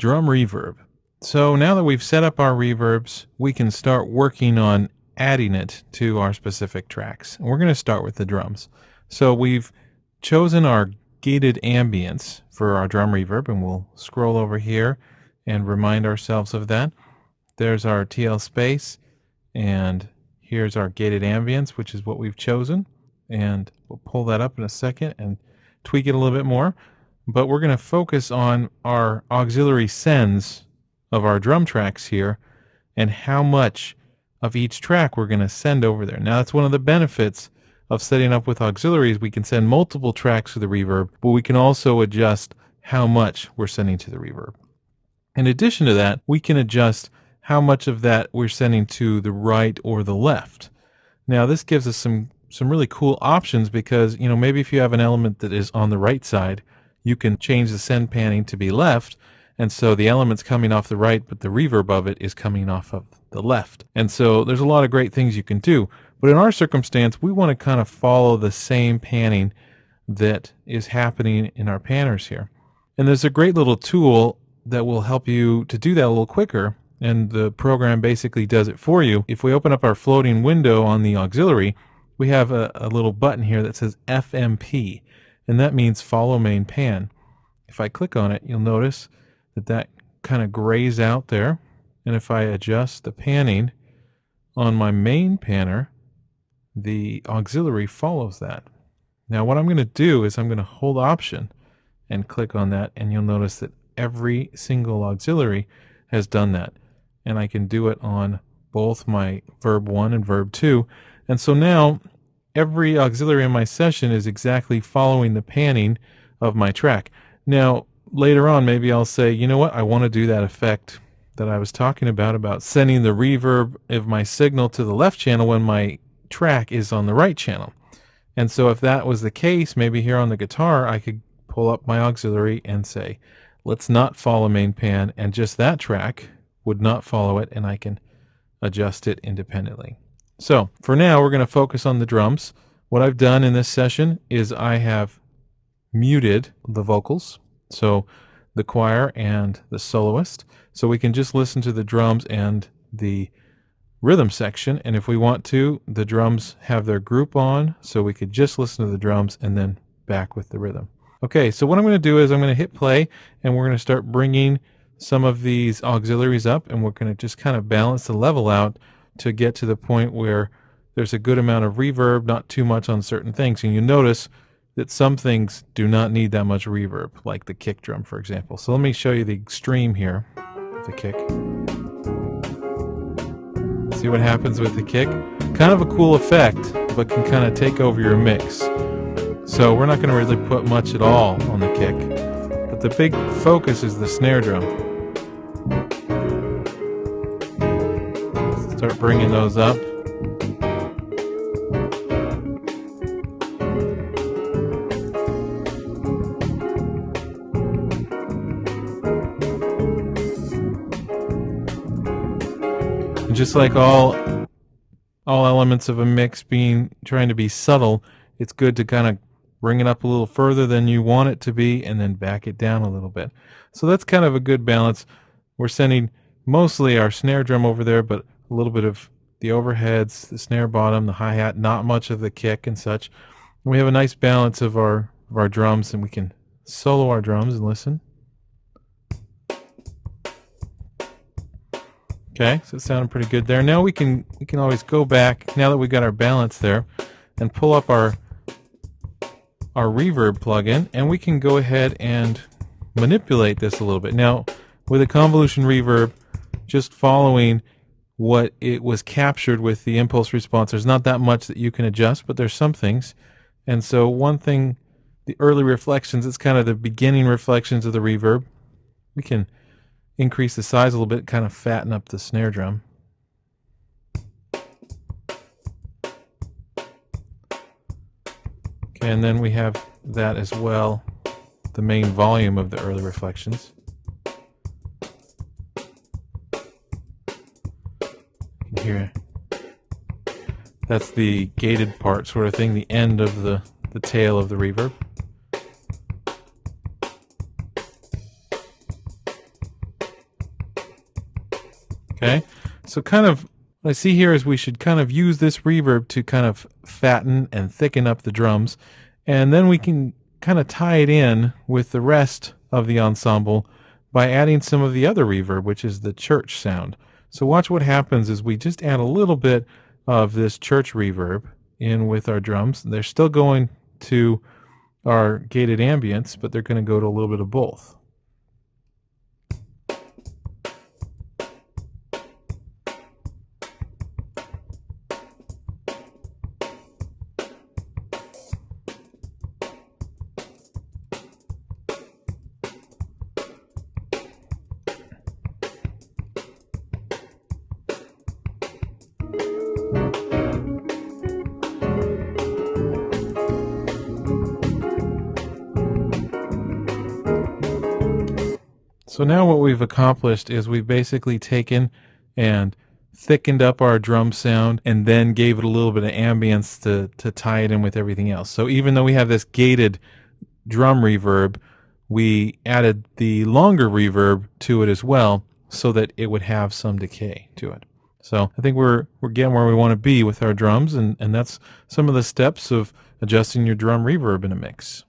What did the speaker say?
Drum reverb. So now that we've set up our reverbs, we can start working on adding it to our specific tracks. And we're going to start with the drums. So we've chosen our gated ambience for our drum reverb, and we'll scroll over here and remind ourselves of that. There's our TL space, and here's our gated ambience, which is what we've chosen. And we'll pull that up in a second and tweak it a little bit more. But we're going to focus on our auxiliary sends of our drum tracks here and how much of each track we're going to send over there. Now, that's one of the benefits of setting up with auxiliaries. We can send multiple tracks to the reverb, but we can also adjust how much we're sending to the reverb. In addition to that, we can adjust how much of that we're sending to the right or the left. Now, this gives us some really cool options because, maybe if you have an element that is on the right side, you can change the send panning to be left, and so the element's coming off the right, but the reverb of it is coming off of the left. And so there's a lot of great things you can do. But in our circumstance, we want to kind of follow the same panning that is happening in our panners here. And there's a great little tool that will help you to do that a little quicker, and the program basically does it for you. If we open up our floating window on the auxiliary, we have a little button here that says FMP, and that means follow main pan. If I click on it, you'll notice that kind of grays out there, and if I adjust the panning on my main panner, the auxiliary follows that. Now what I'm going to do is I'm going to hold Option and click on that, and you'll notice that every single auxiliary has done that, and I can do it on both my verb 1 and verb 2. And so now every auxiliary in my session is exactly following the panning of my track. Now later on, maybe I'll say, you know what, I want to do that effect that I was talking about sending the reverb of my signal to the left channel when my track is on the right channel. And so if that was the case, maybe here on the guitar, I could pull up my auxiliary and say, let's not follow main pan, and just that track would not follow it, and I can adjust it independently. So for now, we're going to focus on the drums. What I've done in this session is I have muted the vocals, so the choir and the soloist, so we can just listen to the drums and the rhythm section. And if we want to, the drums have their group on, so we could just listen to the drums and then back with the rhythm. Okay, so what I'm going to do is I'm going to hit play, and we're going to start bringing some of these auxiliaries up, and we're going to just kind of balance the level out to get to the point where there's a good amount of reverb, not too much on certain things. And you notice that some things do not need that much reverb, like the kick drum, for example. So let me show you the extreme here of the kick. See what happens with the kick? Kind of a cool effect, but can kind of take over your mix. So we're not going to really put much at all on the kick, but the big focus is the snare drum. Start bringing those up. And just like all elements of a mix trying to be subtle, it's good to kind of bring it up a little further than you want it to be and then back it down a little bit. So that's kind of a good balance. We're sending mostly our snare drum over there, but a little bit of the overheads, the snare bottom, the hi-hat, not much of the kick and such. And we have a nice balance of our drums, and we can solo our drums and listen. Okay, so it sounded pretty good there. Now we can always go back, now that we got our balance there, and pull up our reverb plugin, and we can go ahead and manipulate this a little bit. Now, with a convolution reverb, just following what it was captured with the impulse response, there's not that much that you can adjust, but there's some things. And so one thing, the early reflections, it's kind of the beginning reflections of the reverb. We can increase the size a little bit, kind of fatten up the snare drum. Okay, and then we have that as well, the main volume of the early reflections. You can hear that's the gated part sort of thing, the end of the tail of the reverb. Okay, so kind of what I see here is we should kind of use this reverb to kind of fatten and thicken up the drums, and then we can kind of tie it in with the rest of the ensemble by adding some of the other reverb, which is the church sound. So watch what happens is we just add a little bit of this church reverb in with our drums. They're still going to our gated ambience, but they're going to go to a little bit of both. So now what we've accomplished is we've basically taken and thickened up our drum sound and then gave it a little bit of ambience to tie it in with everything else. So even though we have this gated drum reverb, we added the longer reverb to it as well so that it would have some decay to it. So I think we're getting where we want to be with our drums, and that's some of the steps of adjusting your drum reverb in a mix.